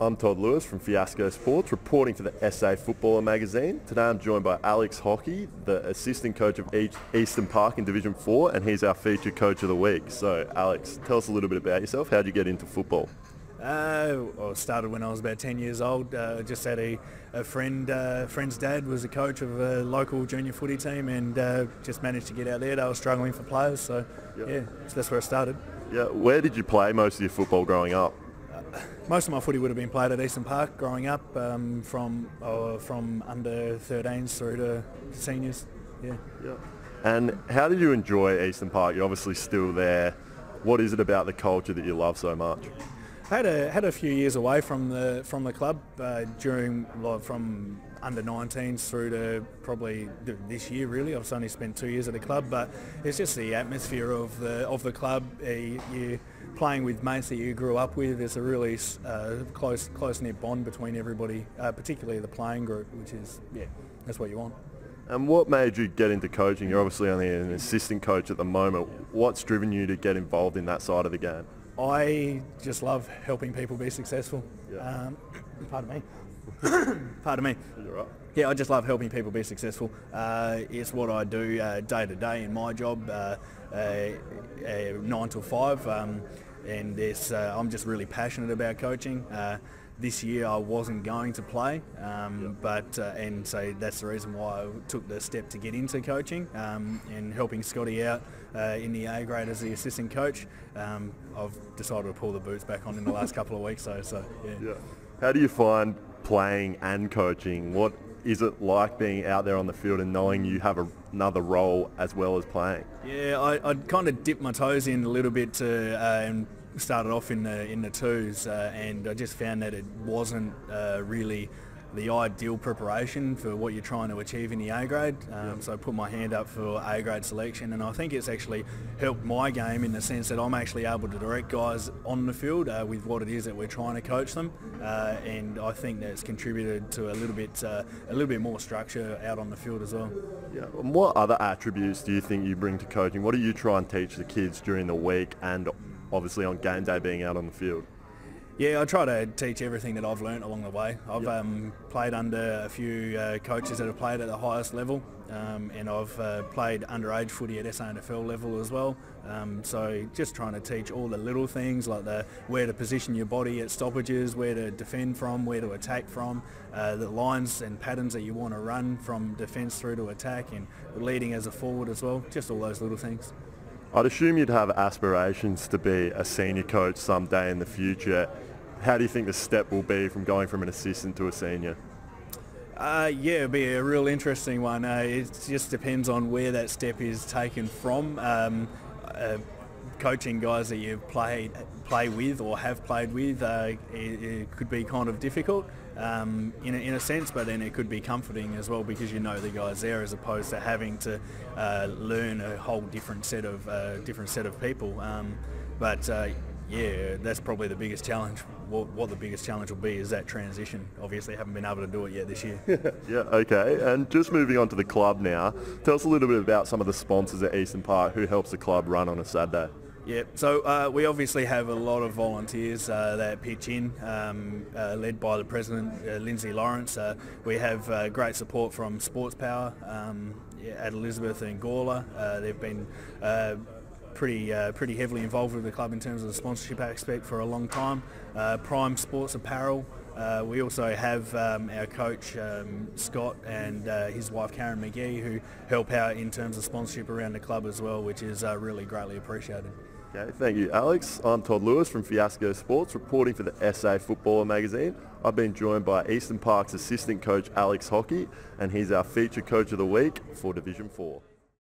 I'm Todd Lewis from Fiasco Sports, reporting for the SA Footballer magazine. Today I'm joined by Alex Haughey, the assistant coach of Eastern Park in Division 4, and he's our featured coach of the week. So Alex, tell us a little bit about yourself. How did you get into football? I started when I was about 10 years old. Just had a friend's dad was a coach of a local junior footy team, and just managed to get out there. They were struggling for players, so so that's where I started. Yeah, where did you play most of your football growing up? Most of my footy would have been played at Eastern Park growing up, from under 13s through to seniors. Yeah. And how did you enjoy Eastern Park? You're obviously still there. What is it about the culture that you love so much? I had a few years away from the club from under 19s through to probably this year. Really, I've only spent 2 years at the club, but it's just the atmosphere of the club. You're playing with mates that you grew up with. There's a really close-knit bond between everybody, particularly the playing group, which is that's what you want. And what made you get into coaching? You're obviously only an assistant coach at the moment. What's driven you to get involved in that side of the game? I just love helping people be successful. Pardon me. Pardon me. You're right. Yeah, I just love helping people be successful. It's what I do day to day in my job, 9 till 5, and I'm just really passionate about coaching. This year I wasn't going to play, and so that's the reason why I took the step to get into coaching, and helping Scotty out in the A grade as the assistant coach. I've decided to pull the boots back on in the last couple of weeks. So. How do you find playing and coaching? What is it like being out there on the field and knowing you have another role as well as playing? Yeah, I kind of dipped my toes in a little bit and started off in the twos, and I just found that it wasn't really the ideal preparation for what you're trying to achieve in the A grade. So I put my hand up for A grade selection, and I think it's actually helped my game in the sense that I'm actually able to direct guys on the field with what it is that we're trying to coach them, and I think that's contributed to a little bit more structure out on the field as well. Yeah. And what other attributes do you think you bring to coaching? What do you try and teach the kids during the week and obviously on game day being out on the field? Yeah, I try to teach everything that I've learnt along the way. I've played under a few coaches that have played at the highest level, and I've played underage footy at SANFL level as well. So just trying to teach all the little things like where to position your body at stoppages, where to defend from, where to attack from, the lines and patterns that you want to run from defence through to attack, and leading as a forward as well. Just all those little things. I'd assume you'd have aspirations to be a senior coach someday in the future. How do you think the step will be from going from an assistant to a senior? It'll be a real interesting one. It just depends on where that step is taken from. Coaching guys that you play with or have played with, it could be kind of difficult in a sense, but then it could be comforting as well because you know the guys there, as opposed to having to learn a whole different set of people. That's probably the biggest challenge. What the biggest challenge will be is that transition. Obviously, haven't been able to do it yet this year. Okay. And just moving on to the club now, tell us a little bit about some of the sponsors at Eastern Park who helps the club run on a Saturday. Yeah, so we obviously have a lot of volunteers that pitch in, led by the president, Lindsay Lawrence. We have great support from Sports Power at Elizabeth and Gawler. They've been pretty heavily involved with the club in terms of the sponsorship aspect for a long time. Prime Sports Apparel. We also have our coach Scott and his wife Karen McGee, who help out in terms of sponsorship around the club as well, which is really greatly appreciated. Okay, thank you, Alex. I'm Todd Lewis from Fiasco Sports, reporting for the SA Footballer magazine. I've been joined by Eastern Park's assistant coach Alex Haughey, and he's our featured coach of the week for Division 4.